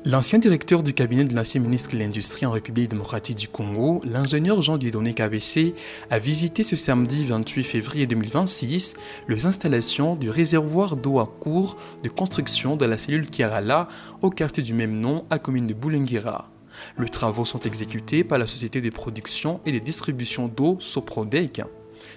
L'ancien directeur du cabinet de l'ancien ministre de l'Industrie en République démocratique du Congo, l'ingénieur Jean-Dieudonné Kabessé, a visité ce samedi 28 février 2026 les installations du réservoir d'eau à court de construction de la cellule Kiarala au quartier du même nom à commune de Boulenguera. Les travaux sont exécutés par la société de production et de distribution d'eau Soprodec.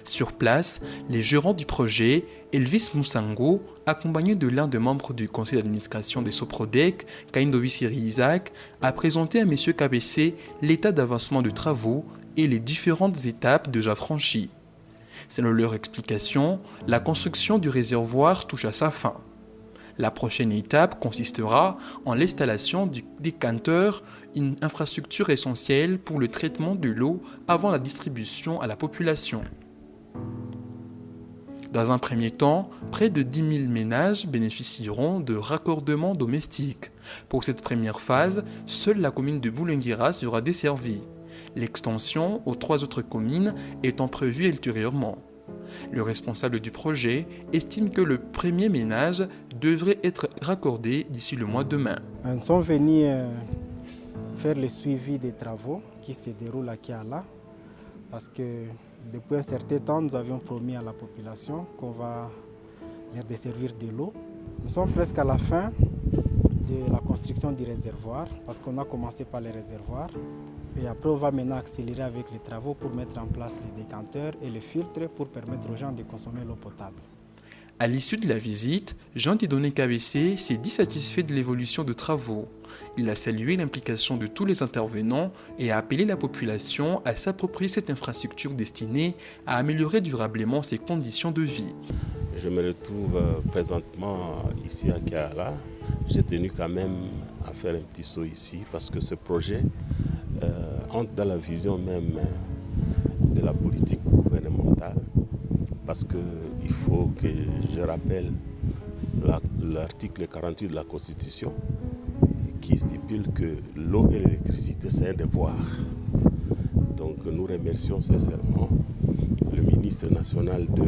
Sur place, les gérants du projet, Elvis Moussango, accompagné de l'un des membres du conseil d'administration des Soprodec, Kaindovi Siri Isaac, a présenté à M. Kabessé l'état d'avancement des travaux et les différentes étapes déjà franchies. Selon leur explication, la construction du réservoir touche à sa fin. La prochaine étape consistera en l'installation du décanteur, une infrastructure essentielle pour le traitement de l'eau avant la distribution à la population. Dans un premier temps, près de 10 000 ménages bénéficieront de raccordements domestiques. Pour cette première phase, seule la commune de Boulenguera sera desservie. L'extension aux 3 autres communes étant prévue ultérieurement. Le responsable du projet estime que le premier ménage devrait être raccordé d'ici le mois de mai. Nous sommes venus faire le suivi des travaux qui se déroulent à Kiala parce que depuis un certain temps, nous avions promis à la population qu'on va leur desservir de l'eau. Nous sommes presque à la fin de la construction du réservoir parce qu'on a commencé par les réservoirs et après on va maintenant accélérer avec les travaux pour mettre en place les décanteurs et les filtres pour permettre aux gens de consommer l'eau potable. À l'issue de la visite, Jean-Dieudonné Kabessé s'est dit satisfait de l'évolution des travaux. Il a salué l'implication de tous les intervenants et a appelé la population à s'approprier cette infrastructure destinée à améliorer durablement ses conditions de vie. Je me retrouve présentement ici à Kiala. J'ai tenu quand même à faire un petit saut ici parce que ce projet entre dans la vision même de la politique gouvernementale. Parce qu'il faut que je rappelle l'article 48 de la Constitution qui stipule que l'eau et l'électricité, c'est un devoir. Donc nous remercions sincèrement le ministre national de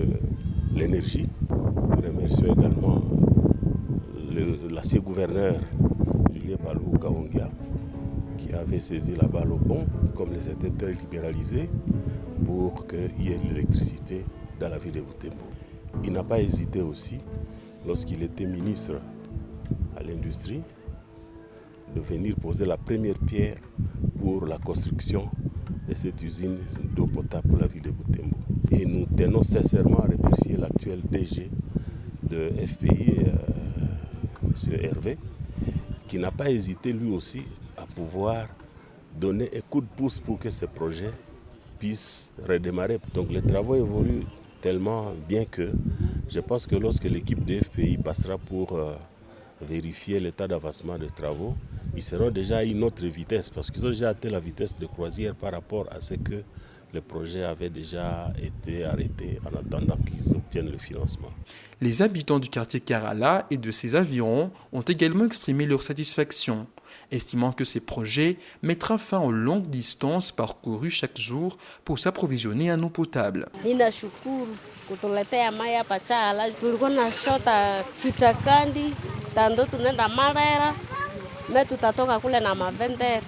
l'énergie. Nous remercions également l'ancien gouverneur Julien Balou Kaongia qui avait saisi la balle au bon, comme les étaient libéralisés, pour qu'il y ait de l'électricité dans la ville de Butembo. Il n'a pas hésité aussi, lorsqu'il était ministre à l'industrie, de venir poser la première pierre pour la construction de cette usine d'eau potable pour la ville de Butembo. Et nous tenons sincèrement à remercier l'actuel DG de FPI, M. Hervé, qui n'a pas hésité lui aussi à pouvoir donner un coup de pouce pour que ce projet puisse redémarrer. Donc les travaux évoluent tellement bien que je pense que lorsque l'équipe de FPI passera pour vérifier l'état d'avancement des travaux, ils seront déjà à une autre vitesse parce qu'ils ont déjà atteint la vitesse de croisière par rapport à ce que le projet avait déjà été arrêté en attendant qu'ils obtiennent le financement. Les habitants du quartier Kiarala et de ses environs ont également exprimé leur satisfaction, estimant que ces projets mettront fin aux longues distances parcourues chaque jour pour s'approvisionner en eau potable. Ninashukuru kutuletea mai hapa Chala. Tulikuwa na shota Chitakandi, tando tunaenda Marera, na tutatoka kule na Mavendere.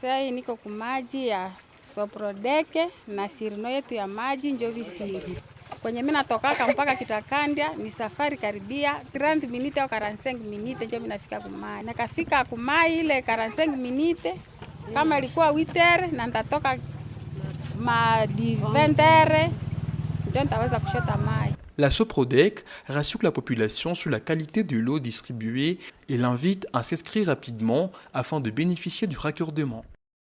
Sasa niko kumaji ya Soprodeke na sirino yetu ya maji Njovi Siri. Kwenye mimi natokaka mpaka Kitakandia ni safari karibia 30 minute au 45 minute ndio mimi nafika Kumai. Nakafika Kumai ile 45 minute kama ilikuwa 8h na nitatoka ma 20h ndio nitaweza kushota mai. La Soprodec rassure la population sur la qualité de l'eau distribuée et l'invite à s'inscrire rapidement afin de bénéficier du raccordement.